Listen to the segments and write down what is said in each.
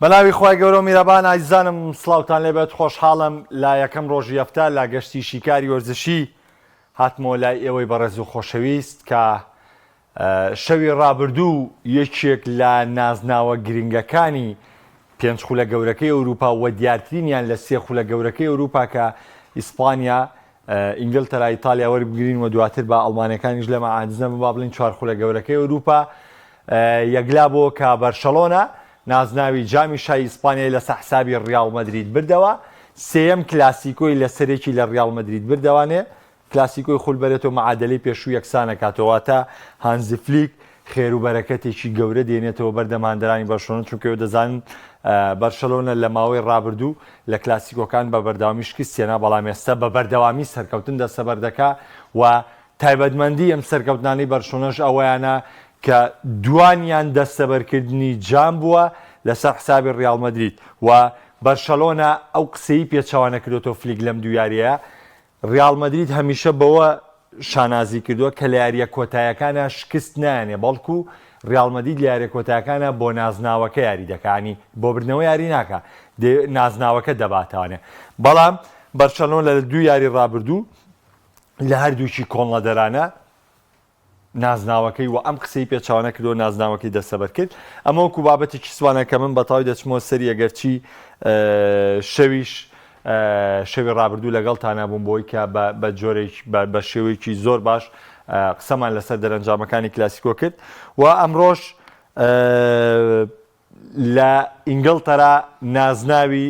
بەناوی خۆی گەورە و میرەبان ئازیزانم سڵاوتان لێبێت خۆشحاڵم لا یەکەم ڕۆژی هەفتە لا گەشتی شیکاری وەرزشی هاتمەوە لای ئێوەی بەڕێز و خۆشەویست کە شەوی ڕابردوو یەکێک لە نازناوە گرنگەکانی پێنج خولە گەورەکەی ئەوروپا و دیارترینیان لە سێ خولە گەورەکەی ئەوروپا کە ئیسپانیا ئینگلتەرا ئیتالیا وەربگرین و دواتر بە ئەڵمانەکانیش لەمە عاجزە با بڵین چوار خولە گەورەکەی ئەوروپا یەکلا بۆ کە بەرشەلۆنە نازناوی جامی شای ئیسپانیای لە سەحسابی ڕیاڵ مەدرید بردەوە سێەم کلاسیکۆی لە سەرێکی لە ڕیاڵ مەدرید بردەوانێ کلاسیکۆی خولبەرێتەوە مەعادلەی پێشوو یەکسانە کاتەوەتە هانزی فلیک خێر و بەرەکەتێکی گەورە دێنێتەوە بەردەماندەرانی بەرشەلۆنە چونکە دەزانن بەرشەلۆنە لە ماوەی ڕابردوو لە کلاسیکۆکان بە بەردەوامی شکستێنە بەڵام ئێستا بە بەردەوامی سەرکەوتن دەسەبەر دەکا و تایبەتمەندی ئەم سەرکەوتنانی بەرشەلۆنەش ئەوەیانە کە دوانیان دەستەبەرکردنی جام بووە لەسەر حسابی ڕیاڵ مەدرید و بەرشەلۆنە ئەو قسەی پێچەوانە کردوتەوە فلیک لەم دوو یاریە ڕیاڵ مەدرید هەمیشە بەوە شانازی کردووە کە لە یاریە کۆتاییەکانە شکست نایانێ بەڵکو ڕیاڵ مەدرید لە یاریە کۆتاییەکانە بۆ نازناوەکە یاری دەکانی بۆ بردنەوە یاری ناکە نازناوەکە دەباتوانێ بەڵام بەرشەلۆن لە دوو یاری ڕابردوو لە هەردووکی کۆنڵە دەرانە نازناوەکەی و ئەم قسەی پێچوانە کردو نازناوەکەی دەسەبەر کرد ئەمە وەکو بابەتێکی سوانە کە من بەتاوی دەچمەوە سەری ئەگەرچی شەوی ڕابردوو لەگەڵتانە بووم بۆی کە بە جۆرێک بە شێوەیەکی زۆر باش قسەمان لەسەر دەرەنجامەکانی کلاسیکۆ کرد و ئەمڕۆژ لە ئینگلتەرا نازناوی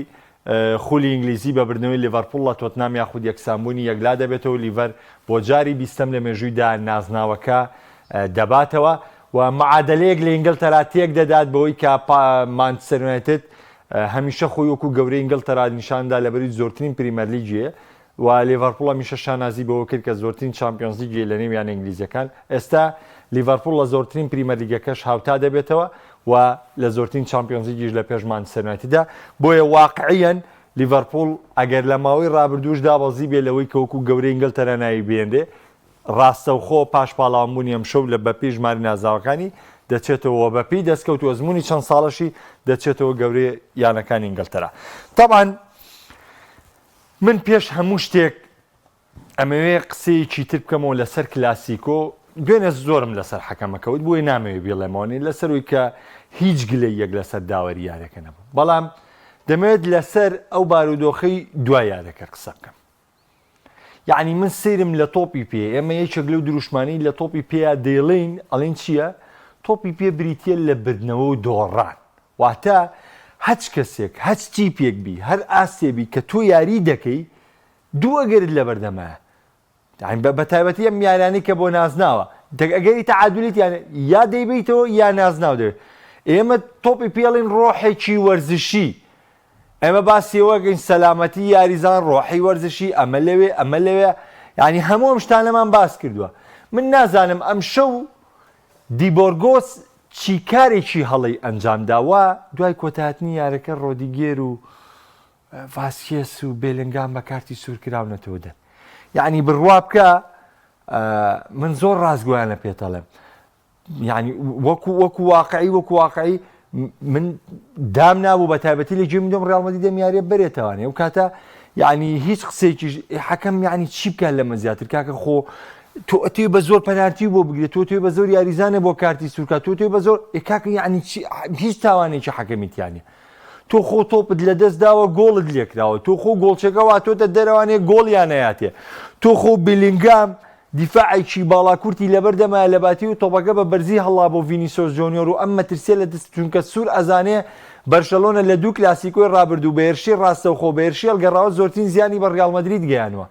خولی ئینگلیزی بە بردنەوەی لیڤەرپوڵ لە تۆتنام یاخود یەکسانبوونی یەکلا دەبێتەوە لیڤەر بۆ جاری بیستەم لە مێژوویدا نازناوەکە دەباتەوە و مەعادلەیەک لە ئینگلتەرا تێک دەدات بەوەی کە مانچستەر یونایتد هەمیشە خۆی وەکو گەورەی ئینگلتەرا نیشاندا لەبەری زۆرترین پریمەر لیگیە و لیڤەرپوڵ هەمیشە شانازی بەوە کرد کە زۆرترین چامپیۆنز لیگی لە نێویان ئینگلیزیەکان ئێستا لیڤەرپوڵ لە زۆرترین پریمەر لیگەکەش هاوتا دەبێتەوە و لە زۆرترین چامپیۆنز لیگیش لە پێش مانچستەر یونایتددا بۆیە واقعیەن لیڤەرپوڵ ئەگەر لە ماوەی ڕابردووش دابەزی بێ لەوەی کە وەکو گەورەی ئینگلتەرا ناوی بێندێ ڕاستەوخۆ پاش پاڵاوانبوونی ئەم شەو لە بەپێی ژماری نازاوەکانی دەچێتەوە بەپی دەستکەوتووە زمانی چەند ساڵەشی دەچێتەوە گەورەی یانەکانی ئینگلتەرا طبعاً من پێش هەموو شتێک ئەمەوێ قسەیەکی تر بکەمەوە لەسەر کلاسیکۆ دوێنێ زۆرم لەسەر حەکەمەکەوت بۆی نامەوێ بێڵێمەوەنی لەسەروی کە هیچ گلەی یەک لەسەر داوەری یارەکە نەبوو بەڵام دەمەوێت لەسەر ئەو بارودۆخەی دوای یارەکە قسە بکەم یعنی من سیرم لە تۆپی پێ ئێمە یەکێک لەو دروشمانی لە تۆپی پێیا دەیڵین ئەڵێن چییە؟ تۆپی پێ بریتە لە بردنەوە و دۆڕان واتە هەچ کەسێک هەچ تیپێک بی هەر ئاسێبی کە تۆ یاری دەکەی دوو ئەگەرت لە بەردەمایە بە تایبەتی ئەم یارانەی کە بۆ نازناوە ئەگەری تەعادولیت یا دەیبیتەوە یا نازناو دەوێت ئێمە تۆپی پێڵین ڕۆحێکی وەرزشی ئەمە باسیەوەگەین سەلامەتی یاریزان ڕۆحی وەرزشی ئەمە لەوێ ئەمە لەوێ ینی هەموو ئەم شتانەمان باس کردووە من نازانم ئەم شەو دیبۆرگۆس چی کارێکی هەڵی ئەنجامداوە دوای کۆتاتنی یارەکە ڕۆدیگێر و ڤاسکێس و بێلنگام بە کارتی سوورکراونەتەوە دەن یعنی بڕوا بکە من زۆر ڕازگۆیانە پێتەڵێم یعنی وەکو واقعی من دام نابوو بە تایبەتی لە گوێم دۆم ڕیاڵ مەدرید یاریە بەرێتەوانێ و کاتە یعنی هیچ قسێکی حەکەم یعنی چی بکات لەمە زیاتر کاکە خۆ تۆ ئەتوێ بە زۆر پەنارتی بۆ بگرێت تۆ توێ بە زۆر یاریزانە بۆ کارتی سوورکات تۆ توێ بە زۆر کاکە یعنی هیچ تاوانێکی حەکەمیتیانە تۆ خۆ تۆپت لە دەست داوە گۆڵت لێکراوە تۆ خۆ گۆڵچەکەەوە تۆتە دەرەوانێ گۆڵیانەیاتێ تۆ خۆ بیلینگام دیفاعێکی باڵاکورتی لەبەردەمایە لە باتی و تۆپەکە بە بەرزی هەڵا بۆ ڤینیسیۆس جۆنیۆر و ئەم مەترسیە لە دەست چونکە سوور ئەزانێ بەرشەلۆنە لە دوو کلاسیکۆی ڕابردوو بە هێرشی ڕاستەوخۆ بە هێرشی هەڵگەڕاوە زۆرترین زیانی بە ڕیاڵ مەدرید گەیانوە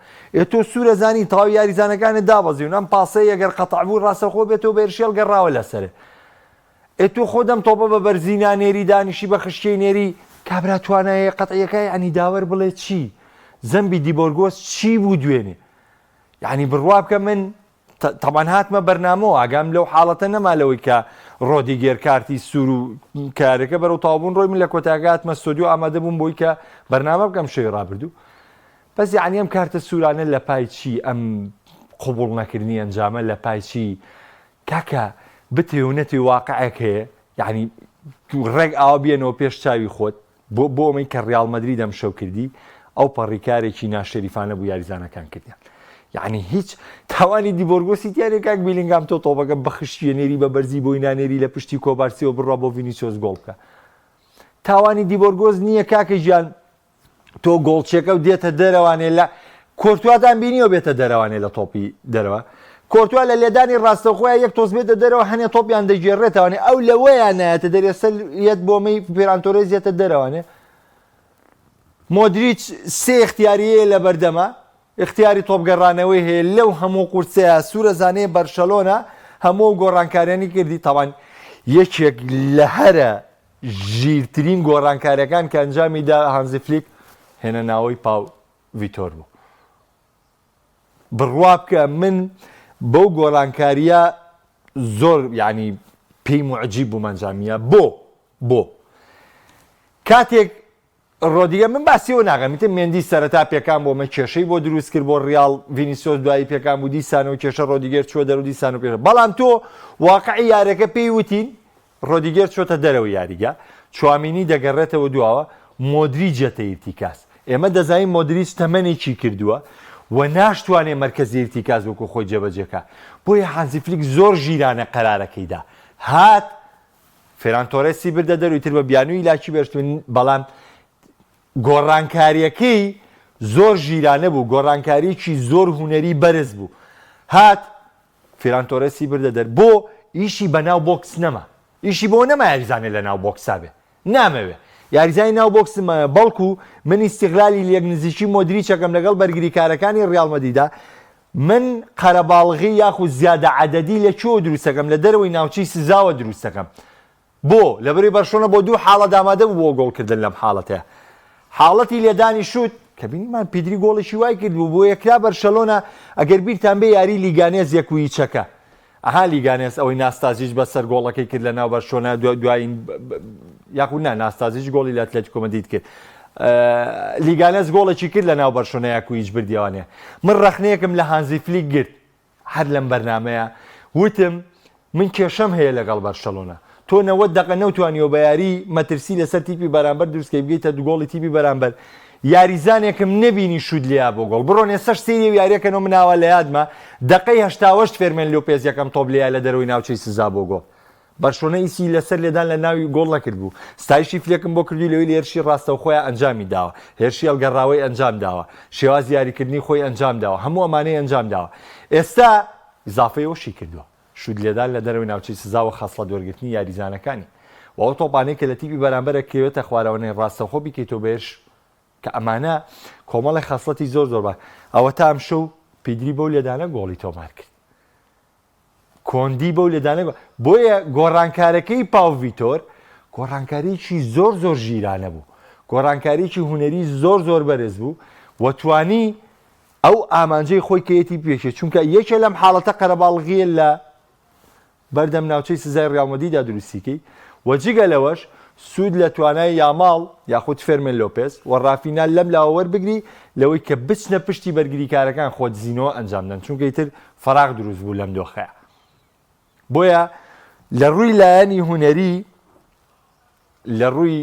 تۆ سوور ئەزانی تەواو یاریزانەکانت دابەزیون ئەم پاسەی ئەگەر قەتع بوو ڕاستەوخۆ بێتەوە بە هێرشی هەڵگەڕاوە لەسەرێ تۆ خۆدەم تۆپە بە بەرزی نانێری دانیشی بە خشکەی نێری کابرا توانایە قەتعیەکەی ئەنی داوەر بڵێ چی زەمبی دیبۆرگۆس چی بوو دوێنێ یعنی بڕوا بکە من تەمان هاتمە بەرنامەوە ئاگام لەو حاڵەتە نەمالەوەی کە ڕۆدیگێر کارتی سوور و کارەکە بەرەو تاوبوون ڕۆی من لە کۆتاگاتمە ستۆدیۆ ئامادە بووم بۆی کە بەرنامە بکەم شەوی ڕابردوو بەس یعنی ئەم کارتە سوورانە لە پای چی ئەم قبوڵ نەکردنی ئەنجامە لە پای چی کاکە بتێ و نەتی واقعێک هەیە یعنی ڕێک ئاوا بێنەوە پێش چاوی خۆت بۆ ئەمەی کە ڕیال مەدرید ئەم شەو کردی ئەو پەڕیکارێکی ناشەریفانە بوو یاریزانەکان کردیان یعنی هیچ تاوانی دیبۆرگۆسی دیارێک کاک بیلینگام تۆ تۆپەکە بەخشیێنێری بە بەرزی بۆی نانێری لە پشتی کۆبارسیەوە بڕوا بۆ ڤینیسیۆس گۆڵ بکە تاوانی دیبۆرگۆز نییە کاکە ژیان تۆ گۆڵچێکە و دێتە دەرەوانێ لە کۆرتوادان بینیەوە بێتە دەرەوانێ لە تۆپی دەرەوە کۆرتوا لە لێدانی ڕاستەخۆیان یەک تۆز بێتە دەرەوە هەنێ تۆپیان دەگێڕێتەوەنێ ئەو لەوەیان نایەتە دەرێسەر یەت بۆمەی پێرانتۆرێز یێتە دەرەوانێ مۆدریچ سێ اختیاریەیە لە بەردەمە اختیاری تۆپگەڕانەوەی هەیە لەو هەموو قورسەیە سوورەزانەیە بەرشەلۆنە هەموو گۆڕانکاریانی کردی تاوان یەکێک لە هەرە ژیرترین گۆڕانکاریەکان کە ئەنجامیدا هانزی فلیک هێنە ناوەی پاو ڤیتۆر بوو بڕوا بکە من بەو گۆڕانکاریە زۆر ینی پێی معجیب بووم ئەنجامیە بۆ کاتێک ڕۆدیگە من باسیەوە ناگەمیتە مێندی سەرەتا پێکان بۆ مە کێشەی بۆ دروست کرد بۆ ڕیال ڤینیسیۆس دوایی پێکان بوو دیسانەوە کێشە ڕۆدیگەر چوە دەرەوە دیسانەوە پێشە بەڵام تۆ واقعی یارەکە پێی وتین ڕۆدیگەر چۆتە دەرەوە یاریگە چوامینی دەگەڕێتەوە دووەوە مۆدریجەتە ئیرتیکاس ئێمە دەزانین مۆدریچ تەمەنێکی کردووە و ناشتوانێ مەرکەزی ئیرتیکاس وەکو خۆی جێبەجێکە بۆیە هانزی فلیک زۆر ژیرانە قەرارەکەیدا هات فێران تۆرێسی بردە دەروی تر بە بیانووی لاکی بەرشتون بەڵام گۆڕانکاریەکەی زۆر ژیرانە بوو گۆڕانکاریەکی زۆر هوەری بەرز بوو هات فێران تۆرێسی بردە دەر بۆ ئیشی بەناو بۆکس نەما ئیشی بۆ نەما یاریزانێ لە ناو بۆکسا بێ نامەوێ یاریزانی ناو بۆکسمە بەڵکو من ئیستیغلالی لەک نزیکی مۆدریچەکەم لەگەڵ بەرگریکارەکانی ڕیال مەدریدا من قەرەباڵغی یاخود زیادە عەدەدی لە چۆ دروستەکەم لە دەرەوەی ناوچەی سزاوە دروستەکەم بۆ لەبەری بەرشۆنە بۆ دوو حاڵە دامادە بوو بۆ گۆڵکردن لەم حاڵەتەیە حاڵەتی لێدانی شوت کە بینیمان پیدری گۆڵێکی وای کرد بوو بۆ یەکرا بەرشەلۆنە ئەگەر بیرتان بێ یاری لیگانێز یەکوی چەکە ئەها لیگانێز ئەوەی ناستازیش بەسەر گۆڵەکەی کرد لە ناو بەرشۆنە دوایین یاخود ناستازیش گۆڵی لە ئەتلێتیکۆ مەدرید کرد لیگانێز گۆڵێکی کرد لە ناو بەرشۆنە یەکویش بردیوانێ من ڕەخنەیەکم لە هانزی فلیک گرت هەر لەم بەرنامەیە وتم من کێشەم هەیە لەگەڵ بەرشەلۆنە تۆ 90 دقیقە نەوتوانیەوە بە یاری مەترسی لەسەر تیپی بەرامبەر دروستکەی بگەیتە دو گۆڵی تیپی بەرامبەر یاریزانێکم نەبینی شود لیا بۆ گۆڵ بڕۆنێ سەر سێری و یاریەکەنەوە مناوە لە یادمە دقەی 88 فێرمێن لۆپێز یەکەم تۆپ لیا لە دەرەوەی ناوچەی سزا بۆ گۆڵ بەرشۆنە ئیسی لەسەر لێدان لە ناوی گۆڵ نەکرد بوو ستایشی فلێکم بۆ کردی لەوەی لە هێرشی ڕاستەو خۆیان ئەنجامی داوە هێرشی هەڵگەڕاوی ئەنجام داوە شێواز یاریکردنی خۆی ئەنجام داوە هەموو ئەمانەی ئەنجام داوە ئێستا ئیزافەیەوەشی کردووە شود لێدان لە دەرەوەی ناوچەی سزا و خەسڵە دووەرگرتنی یاریزانەکانی و ئەو تۆپانەی کە لە تیپی بەرامبەرە کەوێتە خوارەوەی ڕاستەوخۆ بیکەیتەوە بێش کە ئەمانە کۆمەڵی خەسڵەتی زۆر زۆر بە ئەوە تا ئەم شەو پیدری بەو لێدانە گۆڵی تۆمار کرد کۆندی بەو لێدانە بۆیە گۆڕانکارەکەی پاو ڤیتۆر گۆڕانکاریی زۆر زۆر ژیرانە بوو گۆڕانکاریی هوەری زۆر زۆر بەرز بوو و توانی ئەو ئامانجەی خۆی کەیەتی پێشێت چونکە یەکێ لەم حاڵەتە قەرەباڵغیە لە بەردەم ناوچەی سزای ڕیال مەدریددا دروستیکەی و جگە لەوەش سوود لە توانای یاماڵ یاخود فێرمێن لۆپێز و ڕافینال لەم لاوە وەربگری لەوەی کە بچنە پشتی بەرگریکارەکان خۆت زیینەوە ئەنجامدەن چونکە ئیتر فەراغ دروست بوو لەم دۆخەیە بۆیە لە ڕووی لایەنی هوەری لە ڕووی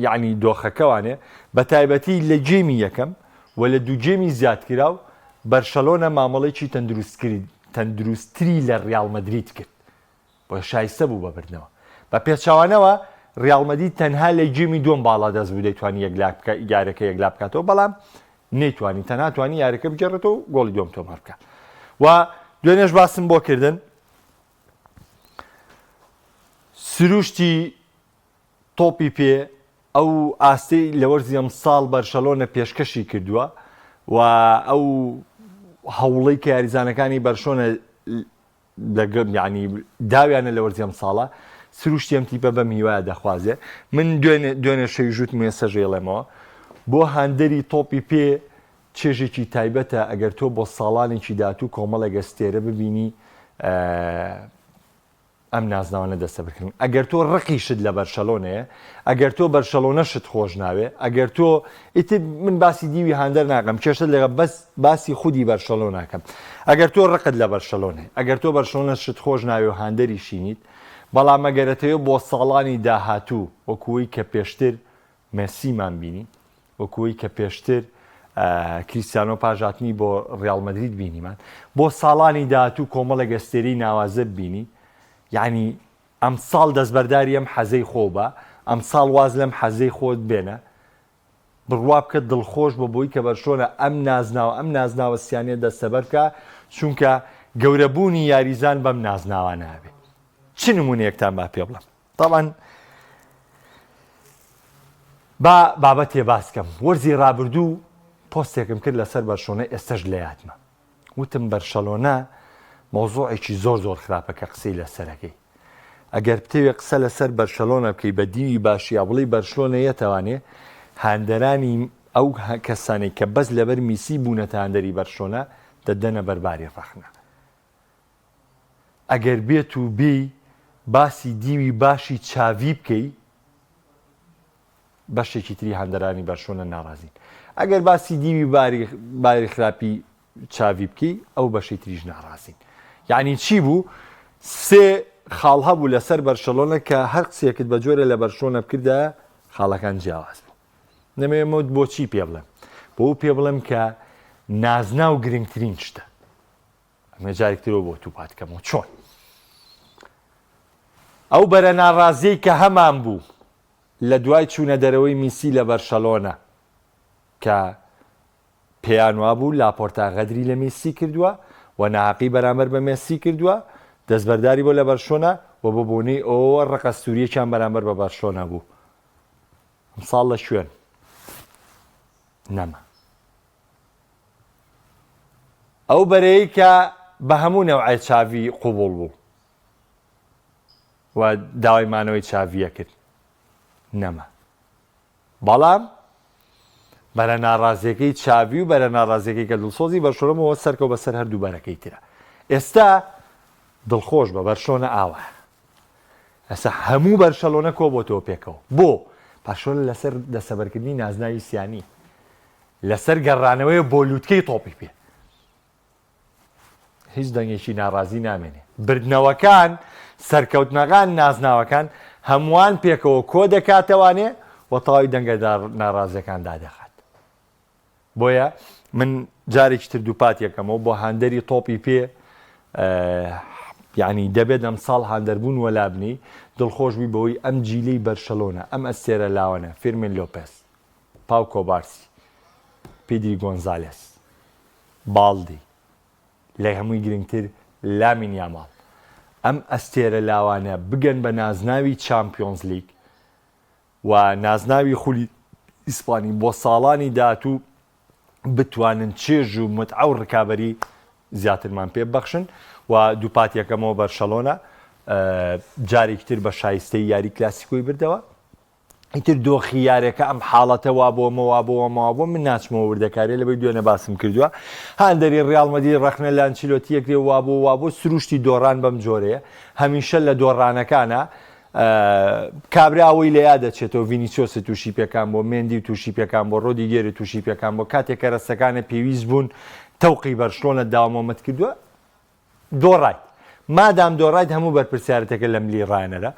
یعنی دۆخەکەوانێ بە تایبەتی لە جێمی یەکەم و لە دوو جێمی زیادکرا و بەرشەلۆنە مامەڵێکی تەندروستری لە ڕیال مەدرید کرد بۆ شایستە بوو بەبردنەوە بە پێچاوانەوە ڕیال مەدرید تەنها لە جێمی دوم باڵا دەست بوو دەیتوانی یارەکە یەکلا بکاتەوە بەڵام نەیتوانی تەنها توانی یارەکە بگەڕێتەوە و گۆڵی دوم تۆمار بکات و دوێنێش باسم بۆ کردن سروشتی تۆپی پێ ئەو ئاستەی لە وەرزی ئەم ساڵ بەرشەلۆنە پێشکەشی کردووە و ئەو هەوڵەی کە یاریزانەکانی بەرشۆنە ینی داویانە لە وەرزی ئەم ساڵە سروشتی ئەم تیپە بە میوایە دەخوازێ من دوێنێ شەوی ژووت موێ سەژێڵێمەوە بۆ هەندەری تۆپی پێ چێژێکی تایبەتە ئەگەر تۆ بۆ ساڵانێکی داهاتوو کۆمەڵە گەستێرە ببینی ئەم نازناوانە دەستە بکردن ئەگەر تۆ ڕقیشت لە بەرشەلۆنەیە ئەگەر تۆ بەرشەلۆنەشت خۆش ناوێ ئەگەر تۆ ئیتر من باسی دیوی هاندەر ناکەم کێشت لەگە بەس باسی خودی بەرشەلۆ ناکەم ئەگەر تۆ ڕقت لە بەرشەلۆنێ ئەگەر تۆ بەرشەلۆنەشت خۆش ناوێ و هاندەری شینیت بەڵام ئەگەرەتەوە بۆ ساڵانی داهاتوو وەکوەی کە پێشتر مەسیمان بینی وەکوەی کە پێشتر کریستیانۆ پاژاتنی بۆ ڕیاڵ مەدرید بینیمان بۆ ساڵانی داهاتوو کۆمەڵە گەستێری ناوازە بینی یعنی ئەم ساڵ دەستبەرداری ئەم حەزەی خۆ بە ئەم ساڵ واز لەم حەزەی خۆت بێنە بڕوا بکە دڵخۆش بە بۆی کە بەرشۆنە ئەم نازناوە سیانێ دەستەبەر بکە چونکە گەورەبوونی یاریزان بەم نازناوە نابێت چ نمونەیەکتان با پێ بڵم طبعاً با بابەتێ باسکەم وەرزی ڕابردوو پۆستێکم کرد لەسەر بەرشۆنە ئێستش لە یادمە وتم بەرشەلۆنە مۆزوعێکی زۆر خراپەکە قسەی لەسەرەکەی ئەگەر بتەوێ قسە لەسەر بەرشەلۆنە بکەی بە دیوی باشی یا بڵی بەرشلۆنە یەتەوانێ هاندەرانی ئەو کەسانی کە بەس لەبەر میسی بوونەتە هاندەری بەرشۆنە دەدەنە بەرباری ڕەخنە ئەگەر بێت و بێی باسی دیوی باشی چاوی بکەی بەشێکی تری هاندەرانی بەرشۆنە ناڕازین ئەگەر باسی دیوی باری خراپی چاوی بکەی ئەو بەشی تریش ناڕازین یعنی چی بوو سێ خاڵ هەبوو لەسەر بەرشەلۆنە کە هەر قسێکت بە جۆرە لە بەرشۆنە بکردە خاڵەکان جیاواز بوو نەمەوێت بۆچی پێ بڵێم بۆ پێ بڵێم کە نازنا و گرنگترین شتە ئەمە جارێکترەوە بۆ تووپاتکەمەوە چۆن ئەو بەرە ناڕازیی کە هەمان بوو لە دوای چوونە دەرەوەی میسی لە بەرشەلۆنە کە پێیان وابوو لاپۆرتا غەدری لە میسی کردووە و ناحەقی بەرامبەر بە مێسی کردووە دەستبەرداری بۆ لە بەرشۆنە و بۆ بوونی ئەوە ڕقە سووریەکیان بەرامبەر بە بەرشۆنە بوو ئەمساڵ لە شوێن نەما ئەو بەرەیە کە بە هەموو نەوعی چاوی قوبوڵ بوو و داوای مانەوەی چاویە کرد نەما بەڵام بەرە ناڕازیەکەی چاوی و بەرە ناڕازیەکەی کە دڵسۆزی بەرشۆنەوە سەرکەوت بەسەر هەردوو بەرەکەی ترە ئێستا دڵخۆش بە بەرشۆنە ئاوە ئەسا هەموو بەرشەلۆنە کۆ بۆتەوە پێکەوە بۆ پاشۆنە لەسەر دەسەبەرکردنی نازناوی سیانی لەسەر گەڕانەوەی بۆ لووتکەی تۆپی پێ هیچ دەنگێکی ناڕازی نامێنێ بردنەوەکان سەرکەوتنەکان نازناوەکان هەمووان پێکەوە کۆ دەکاتەوانێ و تەواوی دەنگە ناڕازیەکان دادەخات بۆیە من جارێکی تر دووپات یەکەمەوە بۆ هاندەری تۆپی پێ یعنی دەبێت ئەم ساڵ هاندەربوون وەلابنی دڵخۆش بووی بەوەی ئەم جیلەی بەرشەلۆنە ئەم ئەستێرە لاوەنە فێرمین لۆپێس پاو کۆبارسی پێدری گۆنزالێس باڵدی لای هەمووی گرنگتر لامین یاماڵ ئەم ئەستێرە لاوانە بگەن بە نازناوی چامپیۆنز لیگ و نازناوی خولی ئیسپانی بۆ ساڵانی داهاتوو بتوانن چێژ و متعە و ڕکابەری زیاترمان پێ ببەخشن و دووپاتیەکەمەوە بەرشەلۆنە جارێکی تر بە شایستەی یاری کلاسیکۆی بردەوە ئیتر دۆخی یارەکە ئەم حاڵەتە وا بۆ من ناچمەوە وردەکاری لەبەی دوێنە باسم کردووە هاندەری ڕیاڵ مەدرید ڕەخنە لە ئەنچیلۆتی یەکرێ وا بۆ سروشتی دۆڕان بەم جۆرەیە هەمیشە لە دۆڕانەکانە کابراوەی لە یاد دەچێتەوە ڤینیسیۆس تووشی پێکان بۆ مێندی تووشی پێکان بۆ ڕۆدیگێری تووشی پێکان بۆ کاتێک کە ڕستەکانە پێویست بوون تەوقی بەرشلۆنە داوامۆمەت کردووە دۆڕایت مادام دۆڕایت هەموو بەرپرسیارەتەکە لە ملی ڕایەنەرە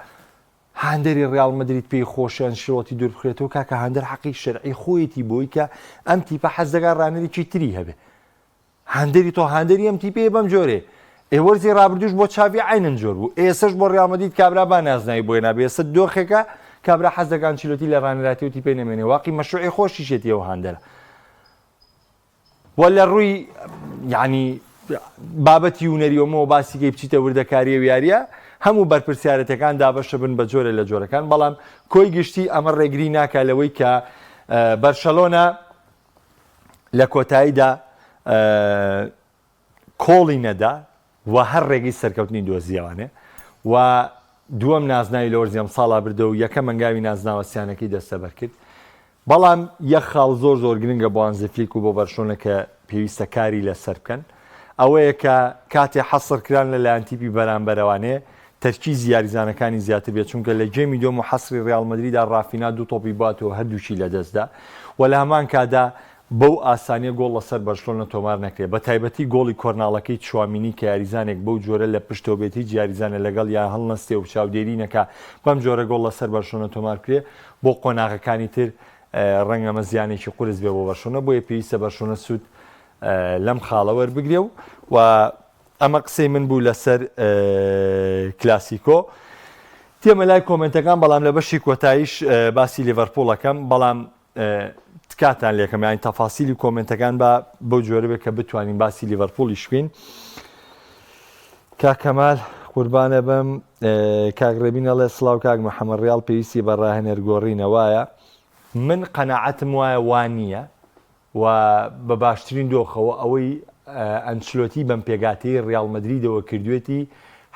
هاندەری ڕیاڵ مەدرید پێی خۆشە ئەنشیلۆتی دوور بخرێتەوە کاکە هاندەر حەقی شەرعی خۆیەتی بۆی کە ئەم تیپە حەز دەکات ڕانەرێکی تری هەبێ هاندەری تۆ هاندەری ئەم تیپەیە بەم جۆرێ ئێوەرزی ڕابردوش بۆ چاوی عینن جۆر بوو ئێسش بۆ ڕیاڵ مەدرید کابرا با نازناوی بۆی نابێ ئێستا دۆخێکە کابرا حەز دەکات ئەنشیلۆتی لە ڕانەراتی و تیپەی نەمێنێ واقعی مەشروعی خۆشیشێتی ئەو هاندەرە و لە ڕووی یعنی بابەتی هونەریەوەمەوە باسیکەی بچیتە وردەکاریە و یاریە هەموو بەرپرسیارەتەکان دابەشە بن بە جۆرە لە جۆرەکان بەڵام کۆی گشتی ئەمە ڕێگری ناکات لەوەی کە بەرشەلۆنە لە کۆتاییدا کۆڵی نەدا و هەر ڕێگەی سەرکەوتنی دۆزیەوانێ و دووەم نازناوی لە وەرزی ئەم ساڵا بردە و یەکەم ئەنگاوی نازناوەسیانەکەی دەستەبەر کرد بەڵام یەک خاڵ زۆر گرنگە بۆ هانزی فلیک و بۆ بەرشلۆنە کە پێویستە کاری لەسەر بکەن ئەوەیە کە کاتێ حەسڕکران لەلایەن تیپی بەرامبەرەوانێ تەرکیزی یاریزانەکانی زیاتر بێت چونکە لە جێمی دۆم و حەسری ڕیاڵ مەدریددا ڕافینا دوو تۆپی باتەوە هەردووشی لەدەستدا و لە هەمان کادا بەو ئاسانیە گۆڵ لەسەر بەرشلۆنە تۆمار نەکرێت بە تایبەتی گۆڵی کۆرناڵەکەی چوامینی کە یاریزانێک بەو جۆرە لە پشتۆبێتی جیاریزانە لەگەڵ یا هەڵنەستێ و چاودێری نەکا بەم جۆرە گۆڵ لەسەر بەرشلۆنە تۆمار کرێ بۆ قۆناغەکانی تر ڕەنگەمە زیانێکی قورس بێ بۆ بەرشلۆنە بۆیە پێویستە بەرشلۆنە سوود لەم خاڵە وەربگرێ و ئەمە قسەی من بوو لەسەر کلاسیکۆ. تێمە لای کۆمنتەکان بەڵام لە بەشی کۆتاییش باسی لیڤەرپوڵەکەم بەڵام کاتان لێکم یانی تەفاسیلی کۆمنتەکان بەو جۆرە بێت کە بتوانین باسی لیڤەرپوڵی شوین. کاکەمال قوربانە بم کاگرێبینەڵێ سڵاو کاک محەممەد ڕیاڵ پێویستی بە ڕاهێنەرگۆڕینەوەیە من قەنەعەتم وایە وانە و بە باشترین دۆخەوە ئەوەی ئەنچلۆتی بەم پێگاتەی ڕیاڵ مەدریدەوە کردوێتی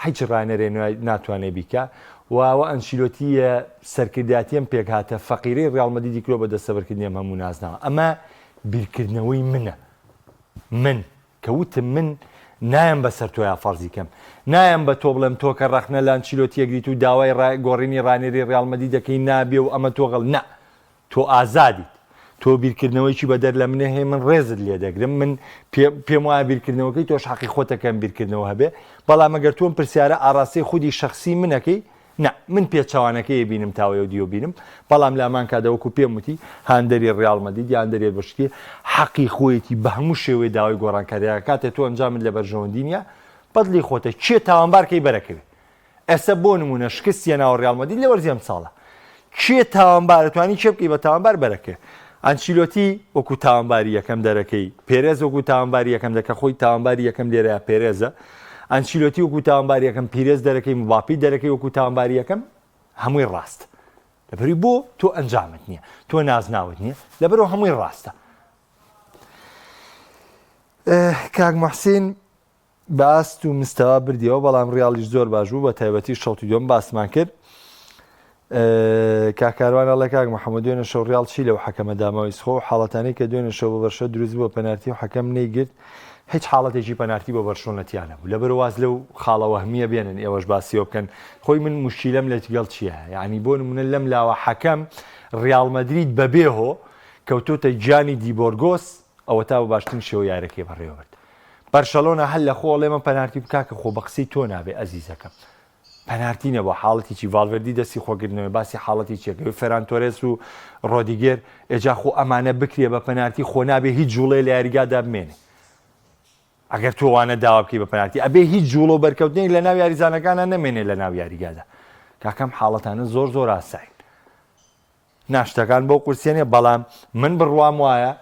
هیچ ڕانەرێ ناتوانێت بیکە واوە ئەنچیلۆتیە سەرکرداتیم پێکهاتە فەقیرەی ڕیاڵ مەدریدی کرۆ بە دەستەبەرکردنیم هەموو نازناوە ئەمە بیرکردنەوەی منە من کەوتم من نایم بەسەر تۆیا فەرزی کەم نایم بە تۆ بڵێم تۆ کە ڕەخنە لە ئەنچیلۆتیەگریت و داوای گۆڕینی ڕانێری ڕیاڵ مەدرید دەکەی نابێ و ئەمە تۆ غەڵ نا تۆ ئازادیت تۆ بیرکردنەوەیکی بەدەر لە منە هەیە من ڕێزت لێ دەگرم من پێم وایە بیرکردنەوەکەی تۆش حەقی خۆتەکەم بیرکردنەوە هەبێ بەڵام ئەگەر تۆم پرسیارە ئاڕاستی خودی شخصی منەکەی نه من پێچوانەکەی بینم تاوێ و دیۆ بینم بەڵام لامان کادەوەکو پێم وتی هاندەری ڕیاڵ مەدرید یان دەرێت بەشکی حەقی خۆیەتی بە هەموو شێوەی داوای گۆڕانکاریەکە کاتێ تۆ ئەنجامت لە بەرژەوەندی نیە بەدڵی خۆتە چێ تاوانبارکەی بەرەکەوێت ئێستا بۆ نمونە شکستیە ناو ڕیاڵ مەدرید لە وەرزی ئەم ساڵە چێ تاوانبارە توانی چێ بکەی بە تاوانبار بەرەکە ئەنچیلۆتی وەکو تاوانباری یەکەم دەرەکەی پێرێز وەکو تاوانباری یەکەم دەکە خۆی تاوانباری یەکەم لێرەیە پێرێزە ئەنچیلۆتی وەکو تاوانباری یەکەم پیرێز دەرەکەی مباپی دەرەکەی وەکو تاوانباری یەکەم هەمووی ڕاست لەبەری بۆ تۆ ئەنجامت نییە تۆ نازناوت نییە لەبەرەوە هەمووی ڕاستە. کاک محسین باست و مستەوا بردیەوە بەڵام ڕیاڵیش زۆر باش بوو بە تایبەتی شەوتی دوم باسمان کرد کاکاروانە کاک محەممەد دوێنە شەو ڕیاڵ چی لەو حەکەمە داماوی سخۆ و حاڵەتانەی کە دوێنە شەو بە بەرشە دروست بووە پەنارتی و حەکەم نەیگرت هیچ حاڵەتێکی پەنارتی بۆ بەرشۆنەتیانە بوو لەبەر واز لەو خاڵەوە هەمیە بێنن ئێوەش باسیەوە بکەن خۆی من مشکیلەم لەگەڵ چییە یعنی بۆ نمونە لەم لاوە حەکەم ڕیاڵ مەدرید بەبێهۆ کەوتۆتە گیانی دیبۆرگۆس ئەوە تا بە باشترین شێوە یارەکەی بەڕێوەبرد بەرشەلۆنە هەل لە خۆڵێمە پەنارتی بکاکە خۆ بە قسەی تۆ نابێ ئەزیزەکەم پەنارتی نەبوو حاڵەتێکی ڤالڤەردی دەستی خۆگرنەوەی باسی حاڵەتی چێکەوەی فەران تۆرێس و ڕۆدیگێر ئێجا خۆ ئەمانە بکرێ بە پەنارتی خۆ نابێ هیچ جوڵێ لە یاریگادا بمێنێ ئەگەر تۆوانە داوا بکەی بە پەنارتی ئەبێ هیچ جوڵ و بەرکەوتنێک لە ناو یاریزانەکانە نەمێنێ لە ناو یاریگادا کاکەم حاڵەتانە زۆر زۆر ئاساین ناشتەکان بۆ قورسێنێ بەڵام من بڕوام وایە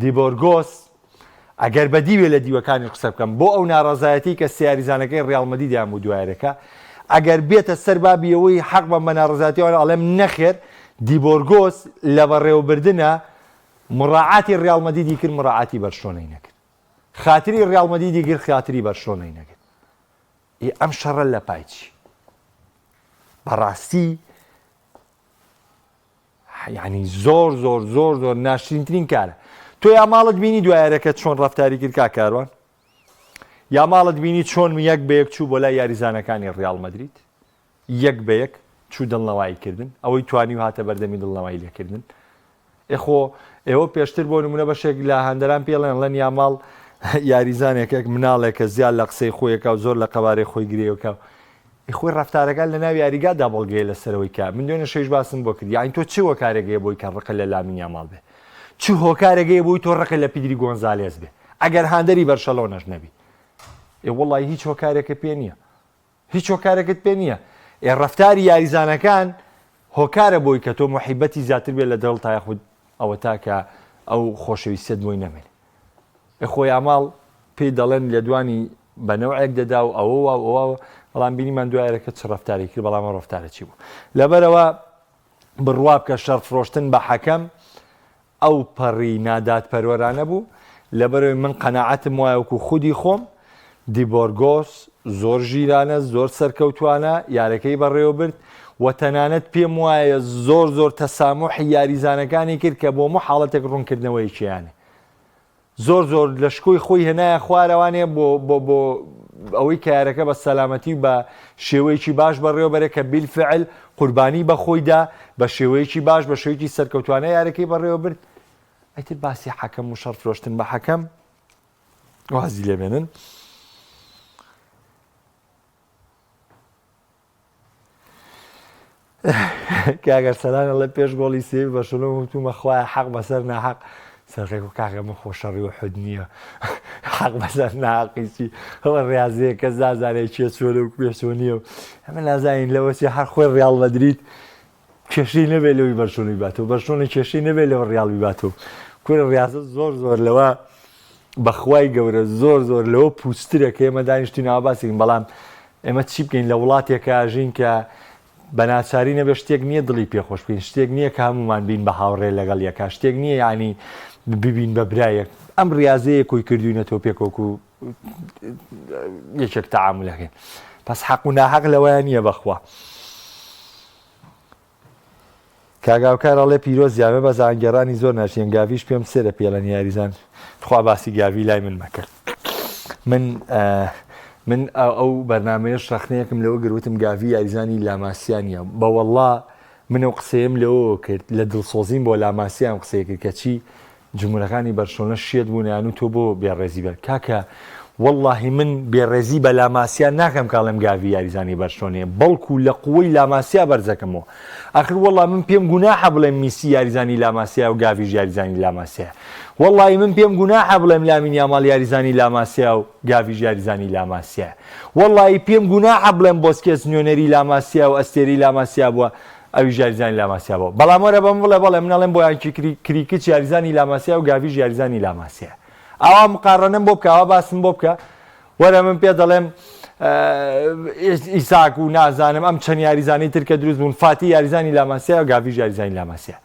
دیبۆرگۆس ئەگەر بەدیوێ لە دیوەکانی قسە بکەم بۆ ئەو ناڕەزایەتی کە سیاریزانەکەی ڕیاڵ مەدریدیان بوو دوایرەکە ئەگەر بێتە سەر بابیەوەی حەق بە بەناڕزاتیەوە ئەڵێم نەخێر دیبۆرگۆس لە بەڕێوەبردنە مڕاعاتی ڕیاڵ مەدریدی کرد مڕاعاتی بەرشلۆنەی نەکرد خاتری ڕیاڵ مەدریدی کرد خاتری بەرشلۆنەی نەکرد ئەم شەڕە لە پایچی بەڕاستی یعنی زۆر زۆر زۆر زۆر ناشرینترین کارە تۆ یا ماڵت بینی دوایارەکە چۆن ڕەفتاری کرد کاکاروان یا ماڵت بینی چۆن یەک بە یەک چوو بۆ لای یاریزانەکانی ڕیاڵ مەدرید یەک بە یەک چوو دڵنەوایی کردن ئەوەی توانی و هاتە بەردەمی دڵنەوایی لێکردن ئێخۆ ئێوە پێشتر بۆ نمونە بەشێک لە هەندەران پێڵێن لەن یا ماڵ یاریزانێکێک مناڵێکە زیاد لە قسەی خۆیەکە و زۆر لە قەبارەی خۆی گرێوکە خۆی ڕەفتارەکان لە ناوی یاریگادا بەڵگەیە لەسەرەوەی کە من دوێنە شەیش باسم بۆ کرد یانی تۆ چی هۆکارێکەیە بۆی کە ڕقە لە لامینیا ماڵ بێ چ هۆکارێکەیە بۆی تۆ ڕقە لە پیدری گۆنزالێز بێ ئەگەر هاندەری بەرشەلۆنەش نەبی وڵی هیچ هۆکارێکە پێ نییە هیچ هۆکارێکت پێ نییە ڕەفتاری یاریزانەکان هۆکارە بۆی کە تۆ محیبەتی زیاتر بێت لە دڵ تا یاخود ئەوە تاکە ئەو خۆشەویستیت بۆی نەمێنێ خۆی ئاماڵ پێی دەڵێن لە دوانی بەنەوەیەک دەدا و ئەوە بەڵام بینیمان دوایرەکە چ ڕەفتاری کرد بەڵام ڕەفتارە چی بوو لەبەرەوە بڕواب کە شەڕ فرۆشتن بە حەکەم ئەو پەڕی نادات پەروەرانە بوو لەبەرەوەی من قەناعەتم وایە وەکو خودی خۆم دیبۆرگۆس زۆر ژیرانە زۆر سەرکەوتوانە یارەکەی بەڕێوە برد و تەنانەت پێم وایە زۆر زۆر تەساموحی یاریزانەکانی کرد کە بۆ هەموو حاڵەتێک ڕوونکردنەوەیکییانێ زۆر زۆر لە شکۆی خۆی هێنایە خوارەوانێ بۆ ئەوەی کە یارەکە بە سەلامەتی بە شێوەیەکی باش بەڕێوەبەرێ کە بیلفعل قوربانی بە خۆیدا بە شێوەیەکی باش بە شێوەیەکی سەرکەوتوانە یارەکەی بەڕێوە برد ئەیتر باسی حەکەم و شەڕ فرۆشتن بە حەکەم وازی لێ بێنن. کاگەر سەلانە لە پێش گۆڵی سێوی بەرشەلۆنە وتومە خوایە حەق بەسەر ناحەق سەرڕێک و کاکە من خۆ شەڕی و حود نییە حەق بەسەر ناحەقیچی ئەوە ڕاضەیە کەس نازانێت چێ چۆلە و پێچۆ نییە و ئەمە نازانین لەوەسی هەر خۆی ڕیاڵ مەدرید کێشەی نەبێت لەوەی بەرشەلۆنی باتەوە بەرشەلۆنە کێشەی نەبێت لەوە ڕیاڵی باتەوە کورە ڕاضە زۆر لەوە بەخوای گەورە زۆر لەوە پوسترە کە ئێمە دانیشتینەوە باسێکین بەڵام ئێمە چی بکەین لە وڵاتێکە ئاژین کە بە ناچاری نەبێ شتێک نییە دڵی پێخۆش بکەین شتێک نییە کە هەمومان بین بە هاوڕێ لەگەڵ یەکە شتێک نییە ینی ببین بە برایەک ئەم ڕاضەیە کۆی کردوینەتەوە پێکۆکو یەکێک تەعاملەکەین پس حەق و ناحەق لەوەیان نییە بەخوا. کاگاوکار ئەڵێ پیرۆز یامە بە زانگەڕانی زۆر ناشێن گاویش پێم سێرە پێڵەن یاریزان خوا باسی گاوی لای من مەکرد. من ئەو بەرنامەیە شەخنەیەکم لەوە گروتم گاوی یاریزانی لاماسیانە بەوەڵا من ئەو قسەیەم لەوە کرد لە دڵسۆزیم بۆ لاماسیان قسەیە کرد کەچی جمهورەکانی بەرشۆنە شێت بوونیان و تۆ بۆ بێڕێزی بەر کاکە واللهی من بێڕێزی بە لاماسیان ناکەم کاڵم گاوی یاریزانی بەرشۆنێ بەڵکو لە قووەی لاماسیا بەرزەکەمەوە ئاخر والله من پێم گوناحە بڵێم میسی یاریزانی لاماسیا و گاویش یاریزانی لاماسیا والله من پێم گوناحە بڵێم لامین یاماڵ یاریزانی لاماسیا و گاویش یاریزانی لاماسیا والله پێم گوناحە بڵێم بۆسکێس نوێنەری لاماسیا و ئەستێری لاماسیا بووە ئەوی یاریزانی لاماسیا بوو بەڵام وەرە بەم بڵێ بەڵێ منەڵێم بۆ یانکی کریکچ یاریزانی لاماسیا و گاویش یاریزانی لاماسیا ئەوا مقارنەم بۆ بکە ئەوە باسم بۆ بکە وەرە من پێ دەڵێم ئیساک و نازانم ئەم چەند یاریزانی ترکە دروست بوون فاتی یاریزانی لاماسیا و گاویش یاریزانی لاماسیا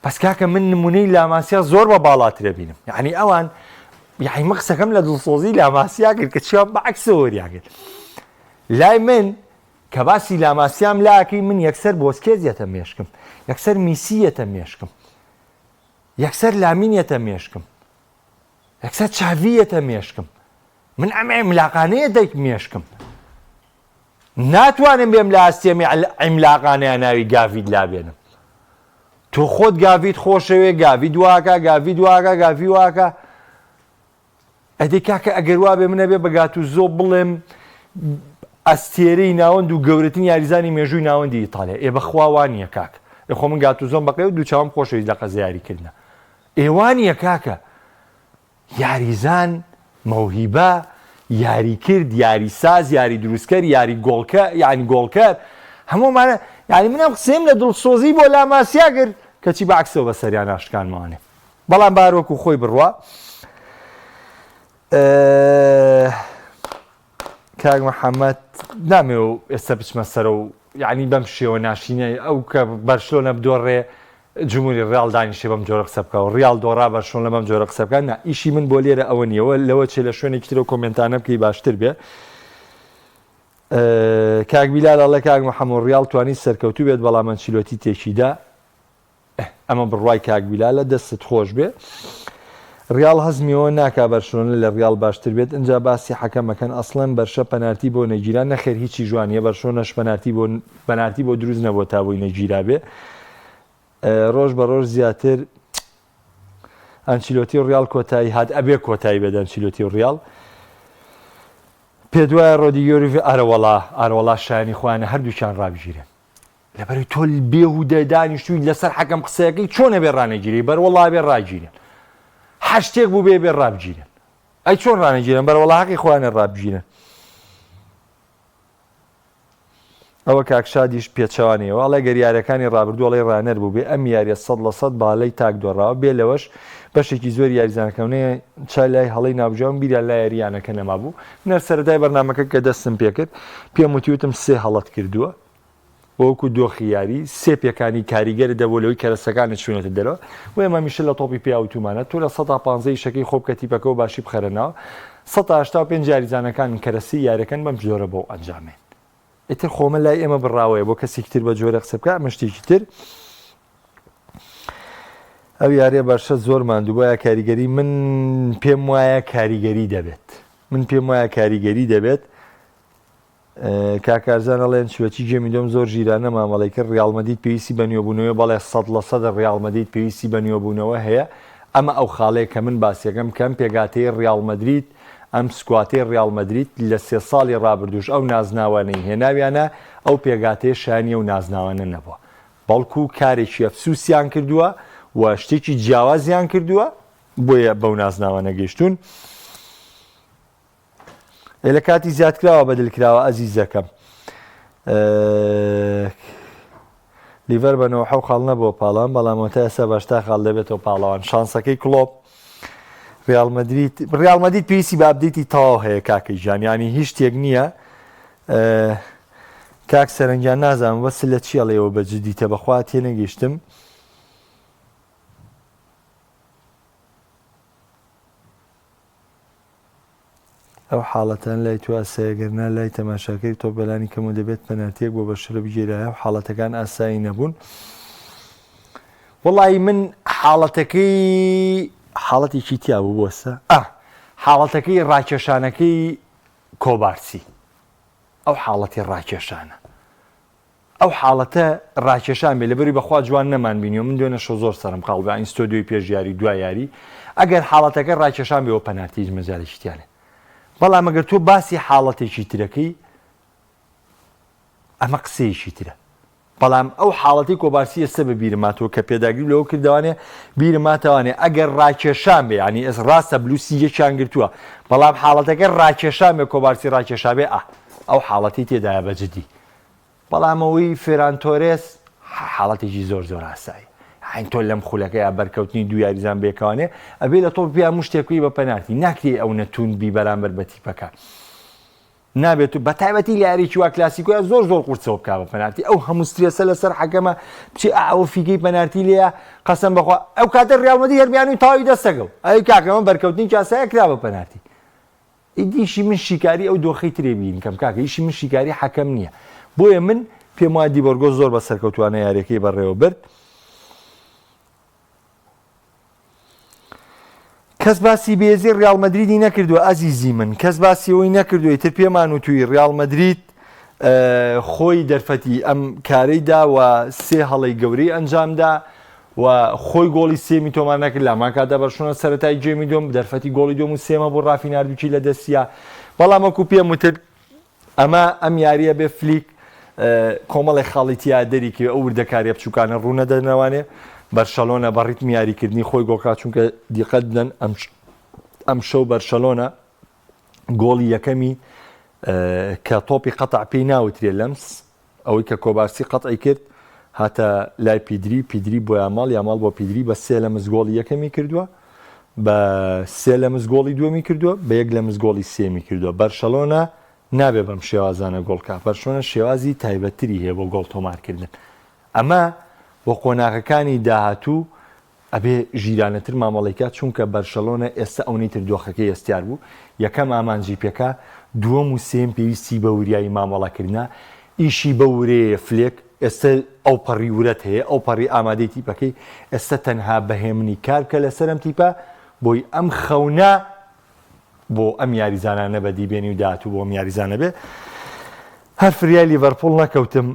پس کاکە من نمونەی لاماسیا زۆر بە باڵاترە بینم یعنی ئەوان یعنی مەقسەکەم لە دڵسۆزی لاماسیا کرد کە چیان بەعکسە وەریا کرد لای من کە باسی لاماسیام لاکەی من یەکسەر بۆسکێزیەتە مێشکم یەکسەر میسیەتە مێشکم یەکسەر لامینیەتە مێشکم یەکسەر چاڤیەتە مێشکم من ئەم عیملاقانەیە دەیک مێشکم ناتوانم بێم لە ئاستێمی عیملاقانەیە ناوی گاوید لابێنم تۆ خۆت گاوید خۆشەوێ گاوید واکە گاوید واکە گاوی واکە ئەدەی کاکە ئەگەر وا بێ منە بێ بەگات و زۆ بڵێم ئەستێرەی ناوەند و گەورەترین یاریزانی مێژووی ناوەندی ئیتاڵیا ئێ بەخوا وانییە کاکە خۆ من گات و زۆم بەقێ و دووچاوم خۆشەویست لە قەزایاریکردنە ئێوانییە کاکە یاریزان مەوهیبە یاریکرد یاری ساز یاری دروستکەر یاری گۆڵکە یعنی گۆڵکەر هەمومانە یعنی منم قسەیم لە دڵسۆزی بۆ لاماسیا کرد کەچی بەعکسەوە بە سەریان ئاشکانمانێ بەڵام باروەکو خۆی بڕوا کاک محەممەد نامێ و ئێستا بچمە سەرە و یعنی بەم شێوە ناشینە ئەو کە بەرشلۆنە بدۆڕێ جمهوری ڕیاڵ دانیشێ بەم جۆرە قسە بکە و ڕیاڵ دۆڕا بەرشلۆنە بەم جۆرە قسە بکەن ئیشی من بۆ لێرە ئەوە نیەوە لەوە چێ لە شوێنێکی ترە کۆمنتانە بکەی باشتر بێ کاک بیلال ئەڵێ کاک محەممەد ڕیاڵ توانیت سەرکەوتوو بێت بەڵام ئەنچیلۆتی تێکیدا ئەمە بڕوای کاک بیلالە دەستت خۆش بێ ڕیاڵ هەزمیەوە ناکا بەرشلۆنە لە ڕیاڵ باشتر بێت اینجا باسی حەکەمەکەن ئەسڵەن بەرشە پەنارتی بۆ نەگیران نەخێر هیچی جوانیە بەرشلۆنەش پەنارتی بۆ دروست نەبووە تا بۆی نەگیرا بێ ڕۆژ بە ڕۆژ زیاتر ئەنچیلۆتی و ڕیاڵ کۆتایی هات ئەبێ کۆتایی بێت ئەنچیلۆتی و ڕیاڵ پێ دوایە ڕۆدیگۆری ئارەوەڵا شایانی خۆیانە هەردووچیان ڕابژیرن لەبەر تۆ بێهودە دانیشتووی لەسەر حەکەم قسەیەکەی چۆنە بێ ڕانەگیری بەروەڵا بێ ڕاگیرن هەر شتێک بوو بێ ڕابگیرن ئەی چۆن ڕانەگیرن بەروەڵا حەقی خۆیانە ڕابگیرن ئەوە کاکشادیش پێچەوانەیەوە ئەڵێ گەریارەکانی ڕابردوو ئەڵێ ڕانەر بوو بێ ئەم یاریە 100% باڵەی تاک دۆڕاوە بێ لەوەش بەشێکی زۆر یاریزانەکەونەیە چای لای هەڵی ناوجاوم بیران لای یاریانەکە نەما بوو نەر سەرەتای بەرنامەکە کە دەستم پێ کرد پێم وتیوتم سێ هەڵەت کردووە وەکو دۆخی یاری سێ پێکانی کاریگەر دەبۆلەوەی کەرەسەکانت چوونەتە دەرەوە و ئێمە میشە لە تۆپی پیاوتومانە تۆ لە 115 شەکەی خۆ بکە تیپەکە و باشی بخەرەنەوە 185 یاریزانەکان کەرەسی یاریەکان بەم جۆرە بۆ ئەنجامێن ئیتر خۆمە لای ئێمە بڕاوەیە بۆ کەسێکی تر بە جۆرە قسە بکە ئەمە شتێکی تر ئەو یاریە باشە زۆر ماندوو بۆیە کاریگەری من پێم وایە کاریگەری دەبێت کاکارزان ئەڵێن شوێتی گێمی دۆم زۆر ژیرانە مامەڵی کرد ڕیاڵ مەدید پێویستی بە نوێبوونەوە بەڵێ 100% ڕیاڵ مەدید پێویستی بە نوێبوونەوە هەیە ئەمە ئەو خاڵەیە کە من باسیەکەم کەم پێگاتەی ڕیاڵ مەدرید ئەم سکواتەی ڕیاڵ مەدرید لە 3 ساڵی ڕابردوش ئەو نازناوانەی هێناویانە ئەو پێگاتەیە شایانیە و نازناوانە نەبووە بەڵکو کارێکی ئەفسوسیان کردووە و شتێکی جیاوازیان کردووە بۆیە بەو نازناوانە گەیشتون لە کاتی زیادکراوە بەدڵکراوە ئەزیزەکەم لیڤەر بەنەوە حەو خاڵ نەبووە پاڵان بەڵامەتە ئێستا بەشتا خاڵ دەبێتەوە پاڵەوان شانسەکەی کڵۆب ڕیاڵ مەدرید پێویستی بە ئەپدەیتی تەواو هەیە کاکەی ژیان ینی هیچ شتێک نییە کاک سەرنجیان نازانم بەس لە چیاڵێەوە بەجددیتە بەخوا تێنەگەیشتم ئەو حاڵەتان لای تو ئاسایەگەرنا لای تەماشاکەی تۆ بەلانی کەمە دەبێت پەنارتێک بۆ بەشرە بگیرایە و حاڵەتەکان ئاسایی نەبوون وەڵی من حاڵەتێکی تیا بوو بۆسە حاڵەتەکەی ڕاکێشانەکەی کۆبارسی ئەو حاڵەتی ڕاکێشانە ئەو حاڵەتە ڕاکێشان بێ لەبەری بەخوا جوان نەمان بینیەوە من دوێنە شۆ زۆر سەرم قاڵبە ئینستۆدیۆی پێشیاری دوای یاری ئەگەر حاڵەتەکە ڕاکێشان بێەوە پەنارتیش مەجاالێکی تیاێ بەڵام ئەگەر تۆ باسی حاڵەتێکی ترەکەی ئەمە قسەیەکی ترە بەڵام ئەو حاڵەتی کۆبارسی ئێستا بە بیرماتەوە کە پێداگری لەوە کردوانێ بیرماتەوانێ ئەگەر ڕاکێشان بێ ینی ئەس ڕاستە بلوسی یەکیان گرتووە بەڵام حاڵەتەکە ڕاکێشان بێ کۆبارسی ڕاکێشا بێ ئەو حاڵەتی تێدایە بەجددی بەڵامەوەی فێرانتۆرێس حاڵەتێکی زۆر زۆر ئاسایی هاین تۆ لەم خولەکە یا بەرکەوتنی دو یاریزان بێکوانێ ئەبێ لە تۆ پێیان مشتێکوی بە پەنارتی ناکرێ ئەو نەتونبی بەرامبەر بە تیپەکە نابێت و بە تایبەتی لە یاریی وا کلاسیکۆە زۆر زۆر قورسەوە بکە بە پەنارتی ئەو هەموو سترێسە لەسەر حەکەمە بچێ ئەوە فیگەی پەنارتی لێە قەسەم بەخوا ئەو کاتە ڕیاڵ مەدرید هەرمیان و تاوی دەستەگەڵ ئەی کاکەمە بەرکەوتنی چاسایە کرا بە پەنارتی ئیدیشی من شیکاری ئەو دۆخەی ترێ بین کەم کاکە ئیشی من شیکاری حەکەم نییە بۆیە من پێم وایە دیبۆرگۆ زۆر بە سەرکەوتوانە یاریەکەی بەڕێوە برد کەس باسی بێزی ڕیاڵ مەدریدی نەکردووە ئەزیزی من کەس باسی ئەوی نەکردووە تر پێمان و توی ڕیاڵ مەدرید خۆی دەرفەتی ئەم کارەیدا و سێ هەڵەی گەورەی ئەنجامدا و خۆی گۆڵی سێمی تۆمان نەکرد لە ماکادا بەرشۆنە سەرەتای جێمی دۆم دەرفەتی گۆڵی دۆم و سێمە بۆ ڕافی نردووکی لە دەستیا بەڵام وەکو پێم وتر ئەمە ئەم یاریە بێ فلیک کۆمەڵی خاڵیتیا دەریکە ئەو وردەکاریە بچووکانە ڕوونە دەنەوانێ بەرشەلۆنە بە ڕیتمی یاریکردنی خۆی گۆڵکا چونکە دیقەت بدەن ئەم شەو بەرشەلۆنە گۆڵی یەکەمی کە تۆپی قەتع پێی ناوترێ لەمس ئەوەی کە کۆبارسی قەتعی کرد هاتە لای پیدری بۆ یاماڵ بۆ پیدری بە سێ لە مزگۆڵی یەکەمی کردووە بە سێ لە مزگۆڵی دووەمی کردووە بە یەک لە مزگۆڵی سێمی کردووە بەرشەلۆنە نابێ بەم شێوازانە گۆڵکا بەرشۆنە شێوازی تایبەتری هەیە بۆ گۆڵ تۆمارکردن ئەمە بۆ قۆناغەکانی داهاتوو ئەبێ ژیرانەتر مامەڵێکات چونکە بەرشەلۆنە ئێستا ئەوەی تر دۆخەکەی ئەستیار بوو یەکەم ئامانجی پێکا دووەم و سێم پێویستی بە وریایی مامەڵەکردنا ئیشی بە ورەیە فلێک ئێستا ئەو پەڕی ورەت هەیە ئەو پەڕی ئامادەی تیپەکەی ئێستا تەنها بەهێمنی کار کە لەسەرم تیپە بۆی ئەم خەونە بۆ ئەم یاریزانانە بەدیبێنی و داهاتوو بۆ ئەم یاریزانە بێ هەر فریای لیڤەرپوڵ نەکەوتم